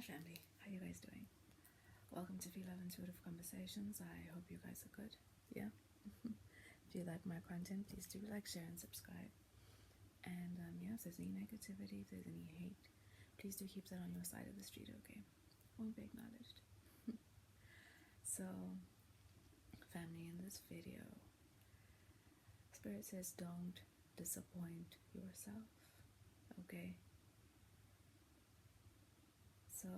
family, how you guys doing? Welcome to Phie.Love Intuitive Conversations. I hope you guys are good. Yeah. If you like my content, please do like, share, and subscribe. And yeah, if there's any negativity, if there's any hate, please do keep that on your side of the street, okay? Won't be acknowledged. So, family, in this video, Spirit says don't disappoint yourself, okay? So,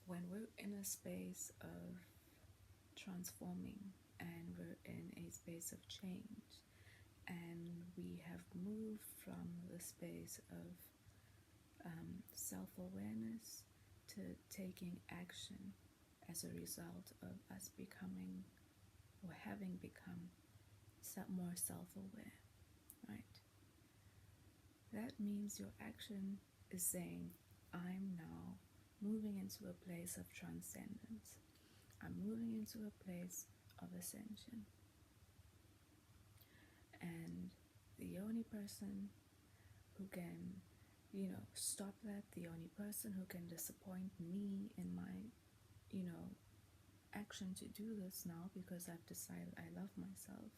when we're in a space of transforming and we're in a space of change and we have moved from the space of self-awareness to taking action as a result of us becoming or having become more self-aware, right? That means your action is saying, I'm now moving into a place of transcendence. I'm moving into a place of ascension. And the only person who can, stop that, the only person who can disappoint me in my, action to do this now, because I've decided I love myself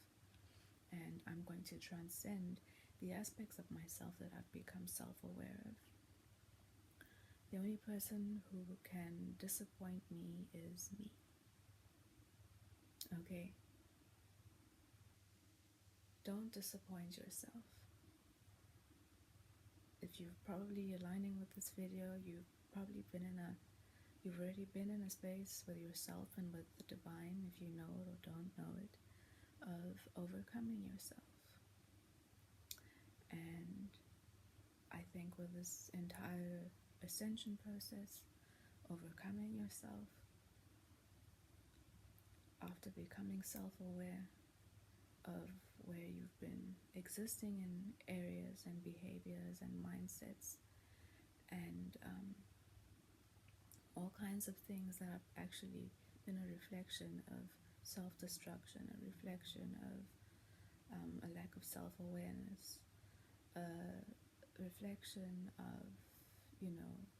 and I'm going to transcend the aspects of myself that I've become self-aware of. The only person who can disappoint me is me. Okay? Don't disappoint yourself. If you've probably aligning with this video, you've already been in a space with yourself and with the divine, if you know it or don't know it, of overcoming yourself. And I think with this entire ascension process, overcoming yourself, after becoming self-aware of where you've been existing in areas and behaviors and mindsets and all kinds of things that have actually been a reflection of self-destruction, a reflection of a lack of self-awareness, a reflection of,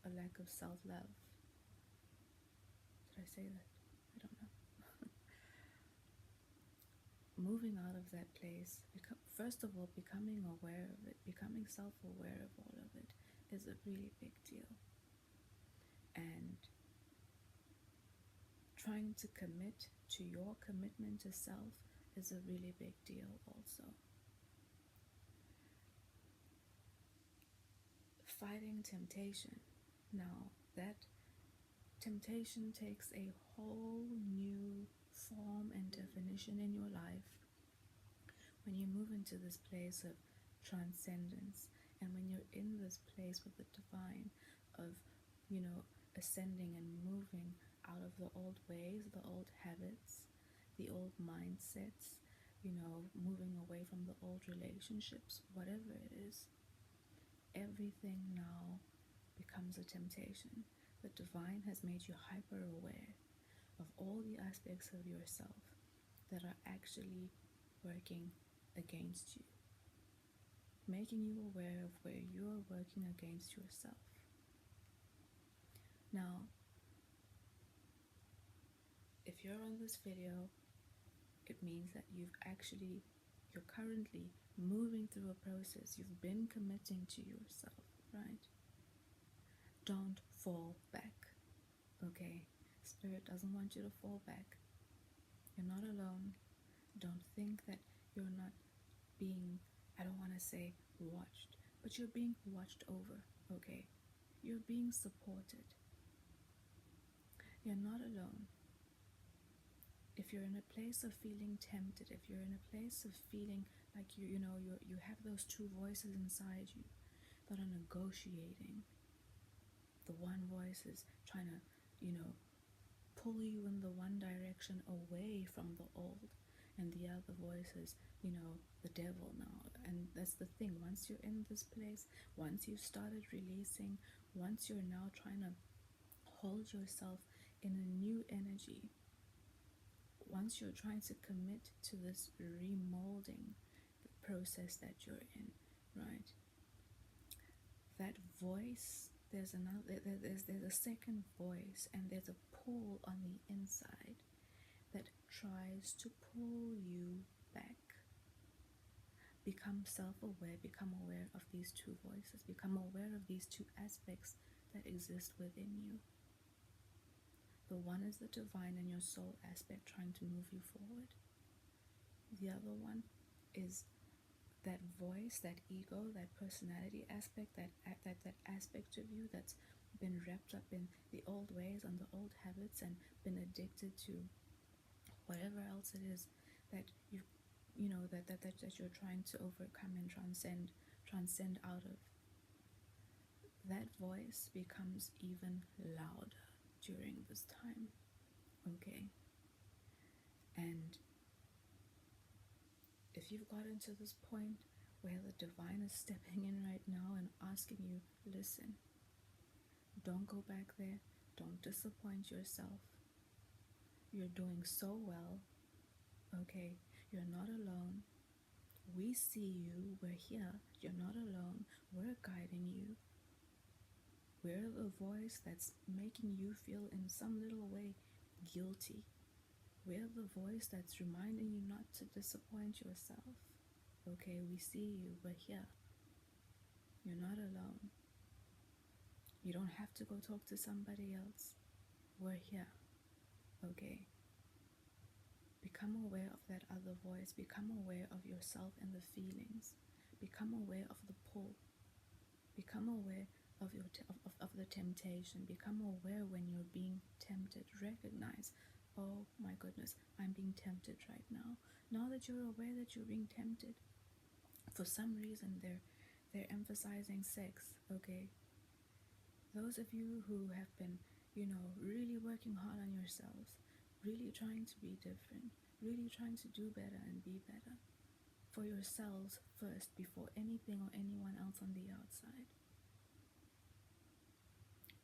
a lack of self-love. Did I say that? I don't know. Moving out of that place, first of all, becoming aware of it, becoming self-aware of all of it is a really big deal. And trying to commit to your commitment to self is a really big deal also. Fighting temptation. Now, that temptation takes a whole new form and definition in your life when you move into this place of transcendence, and when you're in this place with the divine of, ascending and moving out of the old ways, the old habits, the old mindsets, moving away from the old relationships, whatever it is. Everything now becomes a temptation. The divine has made you hyper aware of all the aspects of yourself that are actually working against you, making you aware of where you're working against yourself. Now, if you're on this video, it means that you're currently moving through a process. You've been committing to yourself, right? Don't fall back, okay? Spirit doesn't want you to fall back. You're not alone. Don't think that you're not being, I don't want to say watched, but you're being watched over, okay? You're being supported. You're not alone. If you're in a place of feeling tempted, if you're in a place of feeling like you have those two voices inside you that are negotiating, the one voice is trying to, pull you in the one direction away from the old, and the other voice is, the devil now. And that's the thing. Once you're in this place, once you've started releasing, once you're now trying to hold yourself in a new energy, once you're trying to commit to this remolding process that you're in, right? that voice, there's a second voice, and there's a pull on the inside that tries to pull you back. Become self-aware, become aware of these two voices, become aware of these two aspects that exist within you. The one is the divine and your soul aspect trying to move you forward. The other one is that voice, that ego, that personality aspect, that aspect of you that's been wrapped up in the old ways and the old habits and been addicted to whatever else it is that that you're trying to overcome and transcend out of. That voice becomes even louder during this time, okay? And if you've gotten to this point where the divine is stepping in right now and asking you, listen, don't go back there, don't disappoint yourself. You're doing so well, okay? You're not alone. We see you, we're here, you're not alone, we're guiding you. We're the voice that's making you feel in some little way guilty. We're the voice that's reminding you not to disappoint yourself. Okay, we see you, we're here. You're not alone. You don't have to go talk to somebody else. We're here. Okay. Become aware of that other voice. Become aware of yourself and the feelings. Become aware of the pull. Become aware of the temptation. Become aware when you're being tempted. Recognize, oh my goodness, I'm being tempted right now. Now that you're aware that you're being tempted, for some reason they're emphasizing sex, okay? Those of you who have been, really working hard on yourselves, really trying to be different, really trying to do better and be better for yourselves first before anything or anyone else on the outside.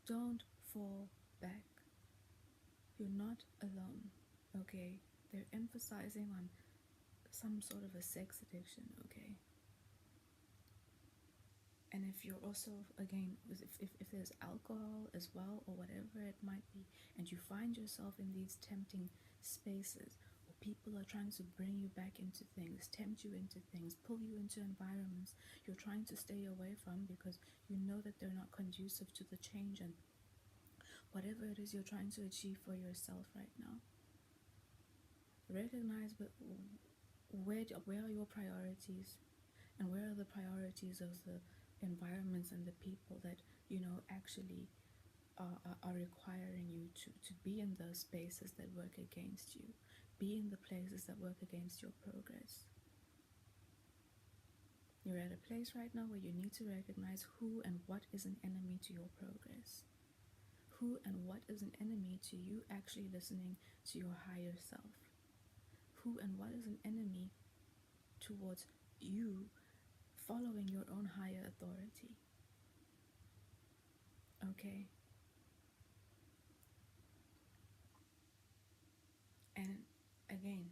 Don't fall back. You're not alone, okay? They're emphasizing on some sort of a sex addiction, okay? And if you're also, again, if there's alcohol as well or whatever it might be, and you find yourself in these tempting spaces where people are trying to bring you back into things, tempt you into things, pull you into environments you're trying to stay away from because you know that they're not conducive to the change and whatever it is you're trying to achieve for yourself right now, recognize where are your priorities, and where are the priorities of the environments and the people that actually are requiring you to be in those spaces that work against you, be in the places that work against your progress. You're at a place right now where you need to recognize who and what is an enemy to your progress, who and what is an enemy to you actually listening to your higher self, who and what is an enemy towards you following your own higher authority. Okay? And again,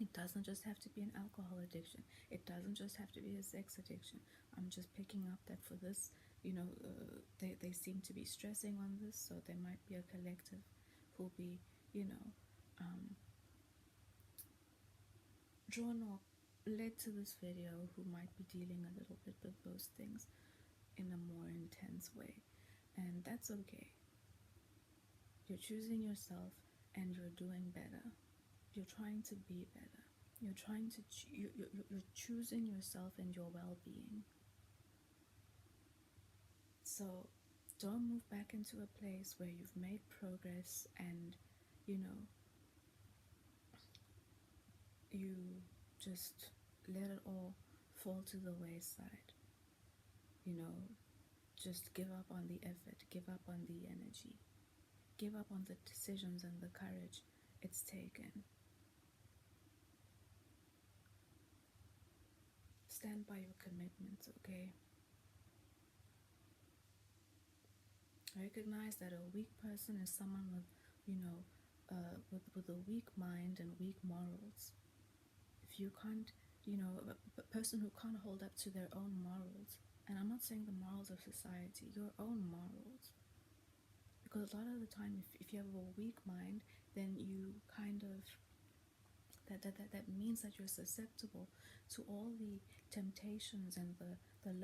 it doesn't just have to be an alcohol addiction. It doesn't just have to be a sex addiction. I'm just picking up that for this, they seem to be stressing on this, so there might be a collective who'll be, drawn or led to this video who might be dealing a little bit with those things in a more intense way. And that's okay. You're choosing yourself and you're doing better. You're trying to be better. You're trying to you're choosing yourself and your well-being. So don't move back into a place where you've made progress and you just let it all fall to the wayside. Just give up on the effort, give up on the energy, give up on the decisions and the courage it's taken. Stand by your commitments, okay? Recognize that a weak person is someone with, with a weak mind and weak morals. If you can't, a person who can't hold up to their own morals, and I'm not not saying the morals of society, your own morals. Because a lot of the time, if you have a weak mind, then you kind of, that means that you're susceptible to all the temptations and the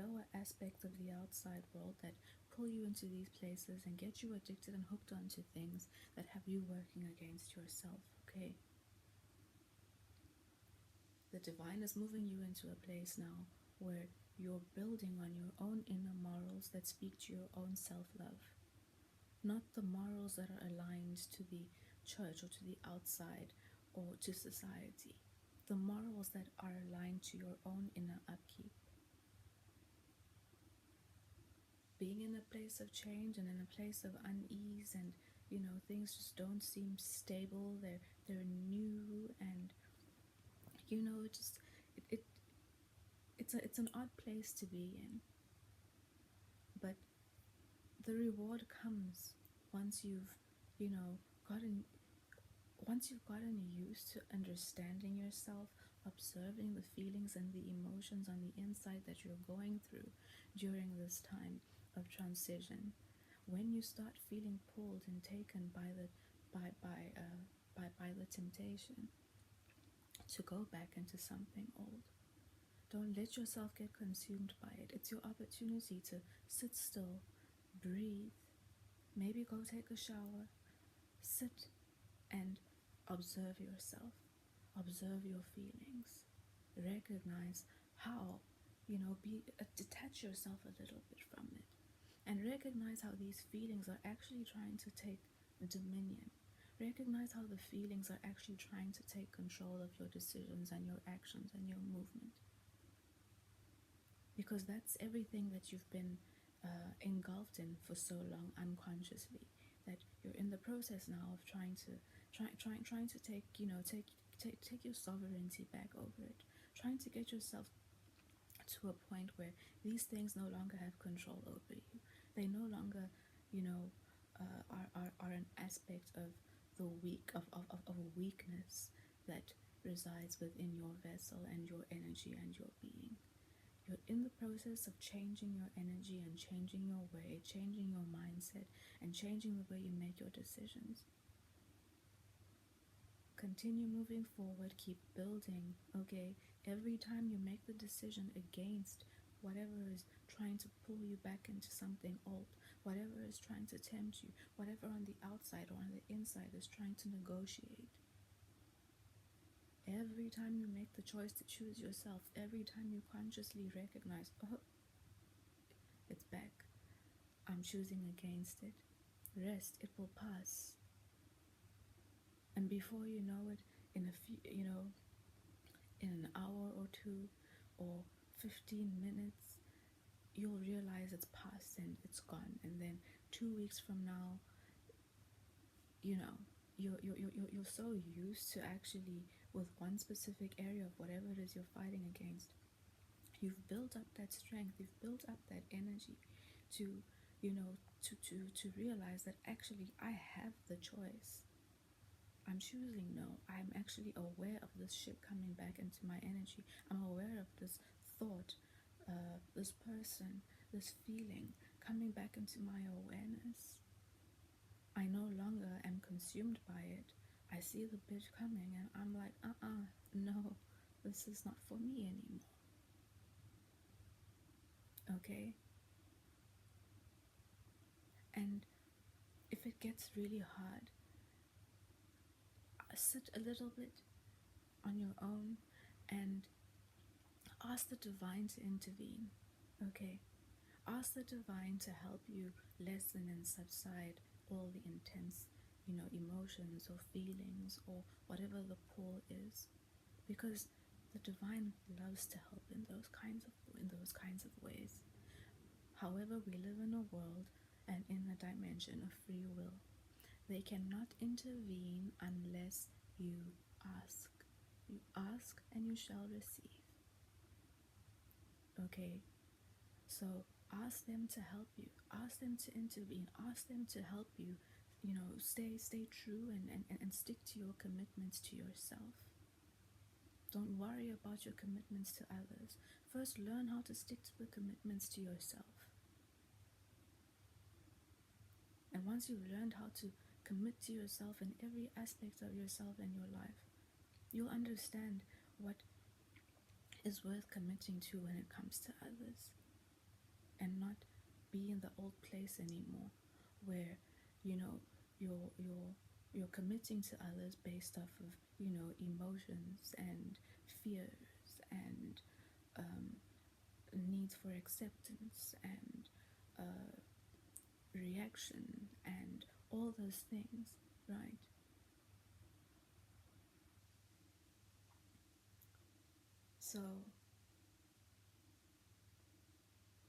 lower aspects of the outside world that pull you into these places and get you addicted and hooked onto things that have you working against yourself, okay? The divine is moving you into a place now where you're building on your own inner morals that speak to your own self-love, not the morals that are aligned to the church or to the outside or to society. The morals that are aligned to your own inner upkeep. Being in a place of change and in a place of unease, and things just don't seem stable. They're new, and it's an odd place to be in. But the reward comes once you've gotten used to understanding yourself, observing the feelings and the emotions on the inside that you're going through during this time of transition. When you start feeling pulled and taken by the temptation to go back into something old, don't let yourself get consumed by it. It's your opportunity to sit still, breathe, maybe go take a shower, sit and observe yourself, observe your feelings, recognize how, detach yourself a little bit from it, and recognize how these feelings are actually trying to take dominion. Recognize how the feelings are actually trying to take control of your decisions and your actions and your movement. Because that's everything that you've been engulfed in for so long unconsciously, that you're in the process now of trying to take your sovereignty back over it, trying to get yourself to a point where these things no longer have control over you. They no longer, are an aspect of a weakness that resides within your vessel and your energy and your being. You're in the process of changing your energy and changing your way, changing your mindset, and changing the way you make your decisions. Continue moving forward, keep building, okay? Every time you make the decision against whatever is trying to pull you back into something old, whatever is trying to tempt you, whatever on the outside or on the inside is trying to negotiate. Every time you make the choice to choose yourself, every time you consciously recognize, oh, it's back, I'm choosing against it, rest, it will pass. And before you know it, in an hour or two or 15 minutes, you'll realize it's past and it's gone. And then 2 weeks from now, you're so used to actually, with one specific area of whatever it is you're fighting against, you've built up that strength, you've built up that energy to realize that actually I have the choice. I'm choosing no. I'm actually aware of this shit coming back into my energy. I'm aware of this thought, this person, this feeling coming back into my awareness. I no longer am consumed by it. I see the bitch coming and I'm like, no, this is not for me anymore. Okay? And if it gets really hard, sit a little bit on your own and ask the divine to intervene. Okay? Ask the divine to help you lessen and subside all the intense, emotions or feelings or whatever the pull is, because the divine loves to help in those kinds of ways. However, we live in a world and in a dimension of free will. They cannot intervene unless you ask. You ask and you shall receive. Okay? So ask them to help you. Ask them to intervene. Ask them to help you, stay true and stick to your commitments to yourself. Don't worry about your commitments to others. First, learn how to stick to the commitments to yourself. And once you've learned how to commit to yourself in every aspect of yourself and your life, you'll understand what is worth committing to when it comes to others, and not be in the old place anymore where, you know, you're committing to others based off of, you know, emotions and fears and needs for acceptance and reaction and all those things, right? So,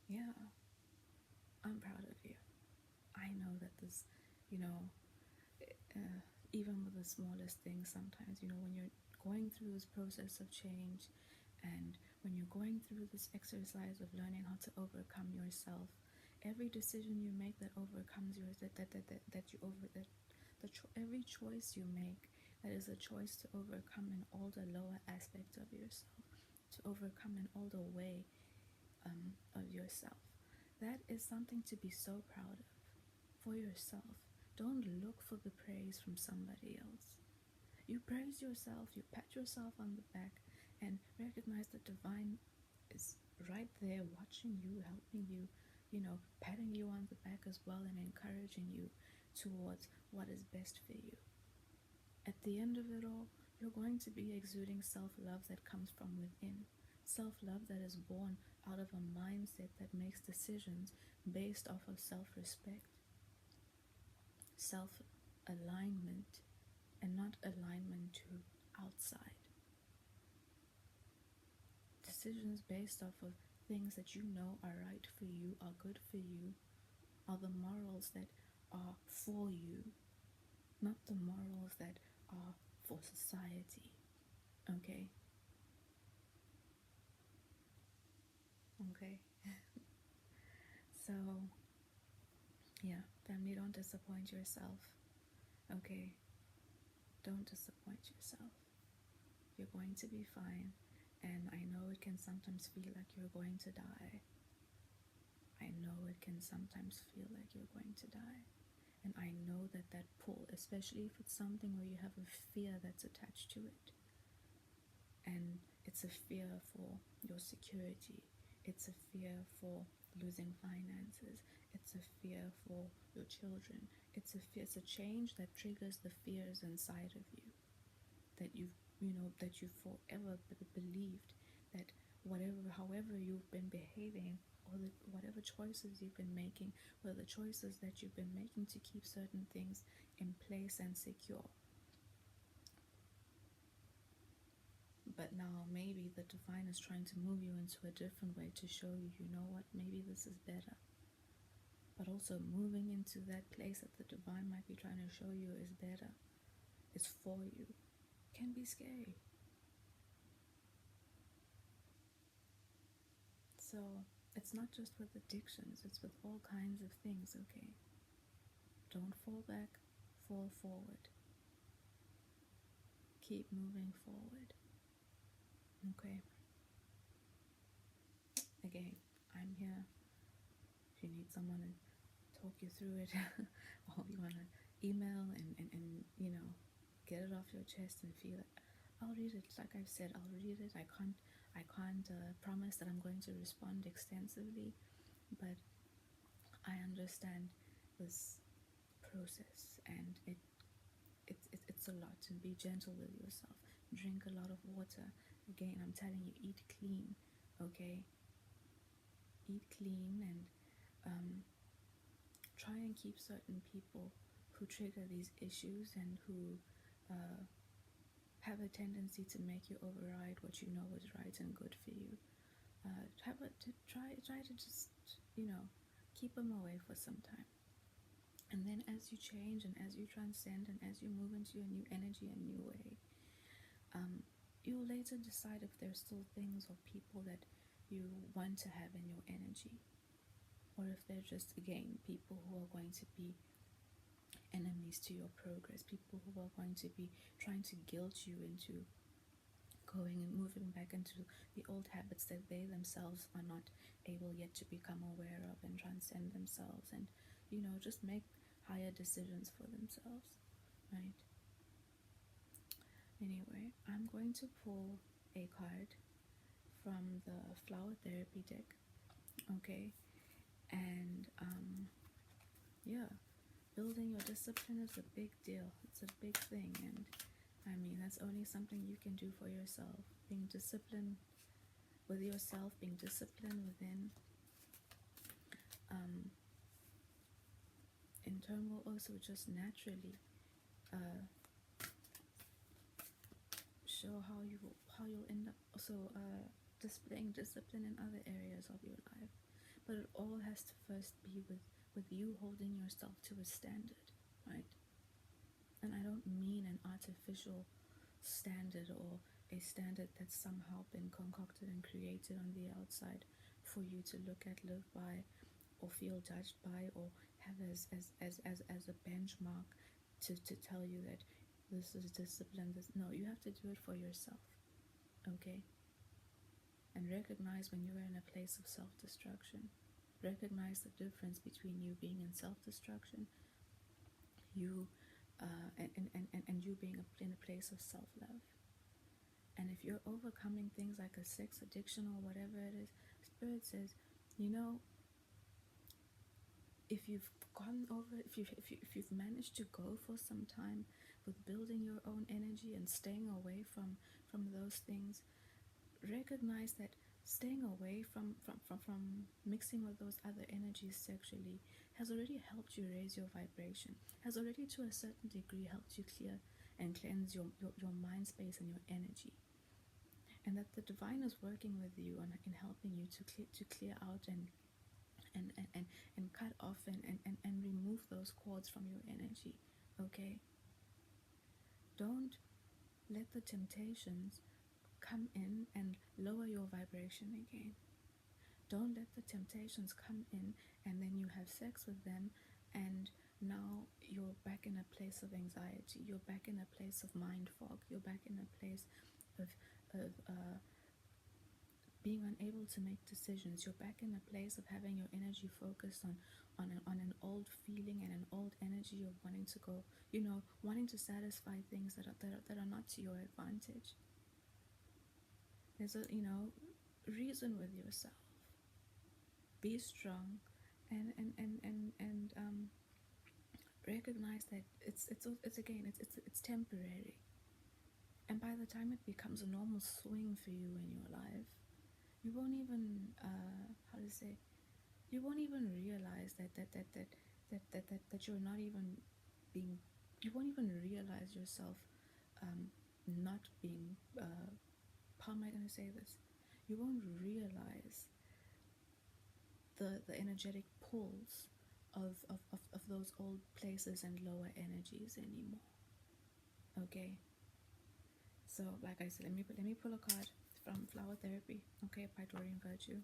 yeah, I'm proud of you. I know that this, you know, even with the smallest things, sometimes, you know, when you're going through this process of change and when you're going through this exercise of learning how to overcome yourself, every decision you make that overcomes yours, that you over that every choice you make, that is a choice to overcome in all the lower aspects of yourself, to overcome in all the way of yourself. That is something to be so proud of for yourself. Don't look for the praise from somebody else. You praise yourself, you pat yourself on the back, and recognize the divine is right there watching you, helping you, you know, patting you on the back as well and encouraging you towards what is best for you. At the end of it all, you're going to be exuding self-love that comes from within. Self-love that is born out of a mindset that makes decisions based off of self-respect, self-alignment, and not alignment to outside. Decisions based off of things that you know are right for you, are good for you, are the morals that are for you, not the morals that are for society. Okay? Okay? So, yeah, family, don't disappoint yourself. Okay? Don't disappoint yourself. You're going to be fine. And I know it can sometimes feel like you're going to die. I know it can sometimes feel like you're going to die. And I know that that pull, especially if it's something where you have a fear that's attached to it, and it's a fear for your security, it's a fear for losing finances, it's a fear for your children, it's a change that triggers the fears inside of you, that that you forever believed that however you've been behaving, or whatever choices you've been making, or the choices that you've been making to keep certain things in place and secure. But now maybe the divine is trying to move you into a different way to show you, you know what, maybe this is better. But also moving into that place that the divine might be trying to show you is better, is for you, can be scary. So it's not just with addictions, it's with all kinds of things, okay? Don't fall back, fall forward. Keep moving forward. Okay? Again, I'm here. If you need someone to talk you through it, or you want to email and you know, get it off your chest and feel it, I'll read it. Like I've said, I'll read it. I can't promise that I'm going to respond extensively, but I understand this process, and it's a lot. To be gentle with yourself. Drink a lot of water. Again, I'm telling you, eat clean, okay? Eat clean, and try and keep certain people who trigger these issues and who have a tendency to make you override what you know is right and good for you. Try to just, you know, keep them away for some time. And then as you change and as you transcend and as you move into a new energy, a new way, you'll later decide if there's still things or people that you want to have in your energy, or if they're just, again, people who are going to be enemies to your progress, people who are going to be trying to guilt you into going and moving back into the old habits that they themselves are not able yet to become aware of and transcend themselves, and just make higher decisions for themselves, right? Anyway, I'm going to pull a card from the flower therapy deck, okay? And yeah, building your discipline is a big deal. It's a big thing, and I mean, that's only something you can do for yourself. Being disciplined with yourself, being disciplined within. In turn, will also just naturally show how you'll end up also displaying discipline in other areas of your life. But it all has to first be with you holding yourself to a standard, right? And I don't mean an artificial standard or a standard that's somehow been concocted and created on the outside for you to look at, live by, or feel judged by, or have as a benchmark to tell you that this is discipline. No, you have to do it for yourself, okay? And recognize when you're in a place of self-destruction. Recognize the difference between you being in self-destruction, and you being in a place of self-love. And if you're overcoming things like a sex addiction or whatever it is, Spirit says, if you've gone over, if you've managed to go for some time with building your own energy and staying away from those things, recognize that staying away from mixing with those other energies sexually has already helped you raise your vibration, has already to a certain degree helped you clear and cleanse your mind space and your energy. And that the divine is working with you in helping you to clear out and cut off and remove those cords from your energy, okay? Don't let the temptations come in and lower your vibration again. Don't let the temptations come in and then you have sex with them and now you're back in a place of anxiety, you're back in a place of mind fog, you're back in a place of being unable to make decisions. You're back in a place of having your energy focused on an old feeling and an old energy of wanting to go, wanting to satisfy things that are not to your advantage. There's a reason with yourself. Be strong, and recognize that it's temporary. And by the time it becomes a normal swing for you in your life, you won't even you won't even realize that you're not even being, you won't even realize yourself not being how am I going to say this? You won't realize the energetic pulls of those old places and lower energies anymore. Okay. So like I said, let me pull a card from Flower Therapy, okay, by Doreen Virtue,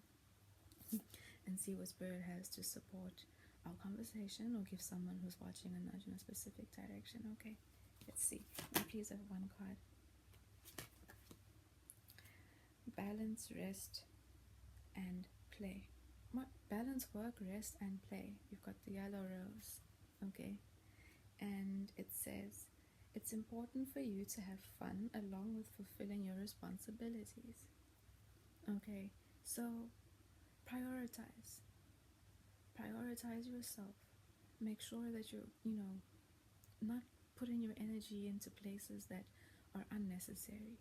and see what Spirit has to support our conversation or give someone who's watching a nudge in a specific direction. Okay, let's see. May I please have one card? Balance, rest, and play. Balance, work, rest, and play. You've got the yellow rose, okay, and it says it's important for you to have fun along with fulfilling your responsibilities. Okay, so prioritize yourself. Make sure that you're not putting your energy into places that are unnecessary.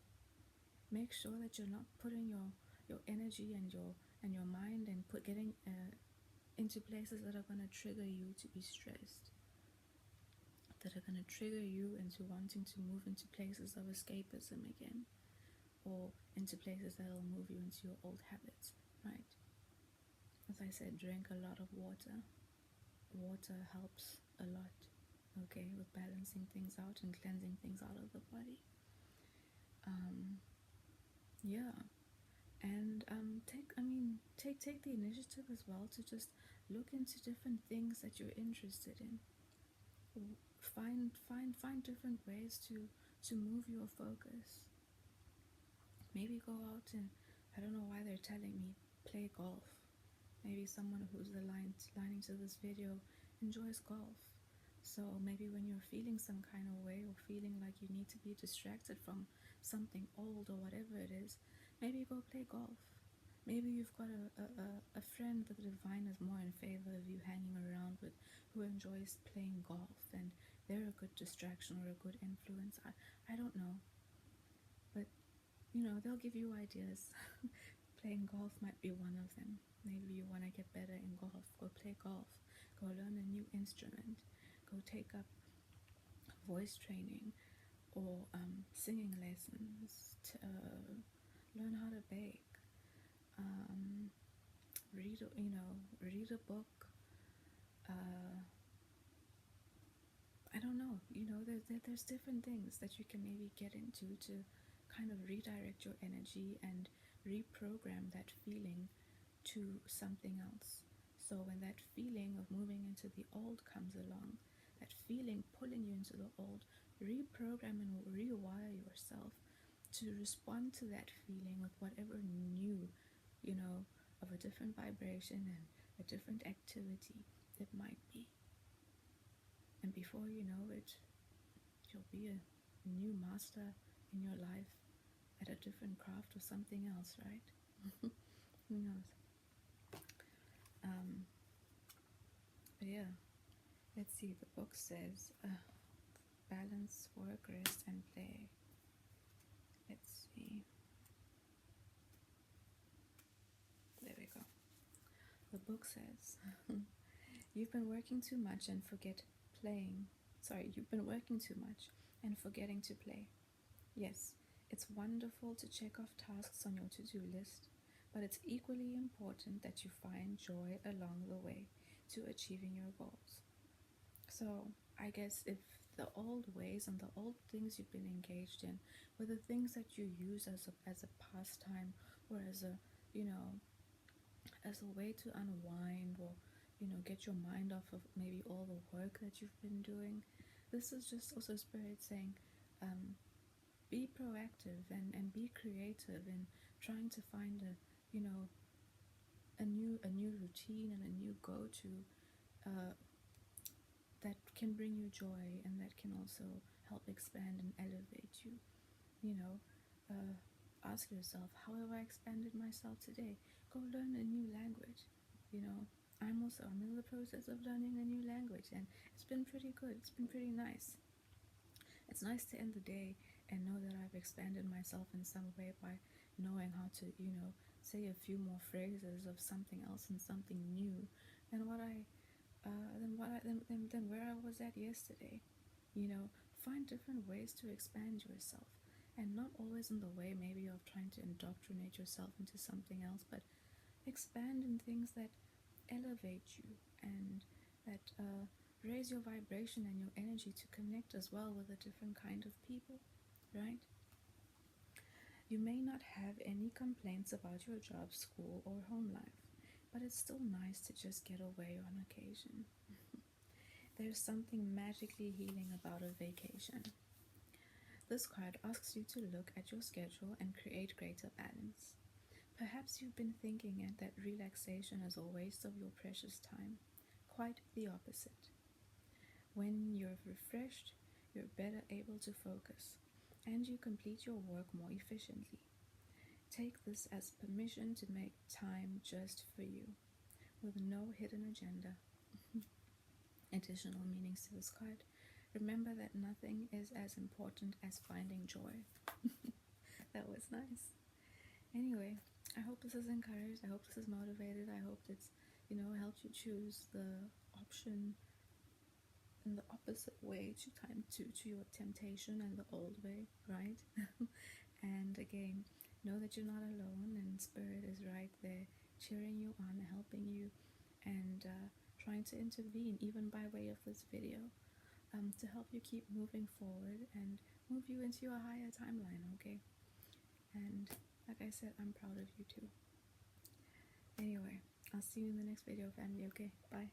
Make sure that you're not putting your energy and your mind and getting into places that are going to trigger you to be stressed, that are going to trigger you into wanting to move into places of escapism again, or into places that will move you into your old habits, right? As I said, drink a lot of water. Water helps a lot, okay, with balancing things out and cleansing things out of the body. Yeah, and take the initiative as well to just look into different things that you're interested in. Find different ways to move your focus. Maybe go out and, I don't know why they're telling me, play golf. Maybe someone who's lining to this video enjoys golf. So maybe when you're feeling some kind of way, or feeling like you need to be distracted from something old or whatever it is, maybe go play golf. Maybe you've got a friend that the divine is more in favor of you hanging around with, who enjoys playing golf, and they're a good distraction or a good influence. I don't know. But, they'll give you ideas. Playing golf might be one of them. Maybe you want to get better in golf. Go play golf. Go learn a new instrument. Go take up voice training or singing lessons. Learn how to bake. Read a book. I don't know. There's different things that you can maybe get into to kind of redirect your energy and reprogram that feeling to something else. So when that feeling of moving into the old comes along, that feeling pulling you into the old, reprogram and rewire yourself to respond to that feeling with whatever new, of a different vibration and a different activity it might be. And before you know it, you'll be a new master in your life at a different craft or something else, right? Who knows? But yeah, let's see. The book says balance, work, rest, and play. Let's see. There we go. The book says you've been working too much and you've been working too much and forgetting to play. Yes, it's wonderful to check off tasks on your to-do list, but it's equally important that you find joy along the way to achieving your goals. So I guess if the old ways and the old things you've been engaged in were the things that you use as a pastime, or as a way to unwind, or get your mind off of maybe all the work that you've been doing, this is just also Spirit saying, be proactive and be creative in trying to find a new routine and a new go-to that can bring you joy, and that can also help expand and elevate you. Ask yourself, how have I expanded myself today? Go learn a new language. I'm in the process of learning a new language, and it's been pretty good. It's been pretty nice. It's nice to end the day and know that I've expanded myself in some way by knowing how to, say a few more phrases of something else and something new than where I was at yesterday. Find different ways to expand yourself, and not always in the way maybe of trying to indoctrinate yourself into something else, but expand in things that elevate you and that raise your vibration and your energy to connect as well with a different kind of people, right? You may not have any complaints about your job, school, or home life, but it's still nice to just get away on occasion. There's something magically healing about a vacation. This card asks you to look at your schedule and create greater balance. Perhaps you've been thinking that relaxation is a waste of your precious time. Quite the opposite. When you're refreshed, you're better able to focus, and you complete your work more efficiently. Take this as permission to make time just for you, with no hidden agenda. Additional meanings to this card. Remember that nothing is as important as finding joy. That was nice. Anyway, I hope this is encouraged. I hope this is motivated. I hope it's, helped you choose the option in the opposite way to your temptation and the old way, right? And again, know that you're not alone, and Spirit is right there cheering you on, helping you, and trying to intervene even by way of this video, to help you keep moving forward and move you into your higher timeline, okay? And like I said, I'm proud of you too. Anyway, I'll see you in the next video, family, okay? Bye.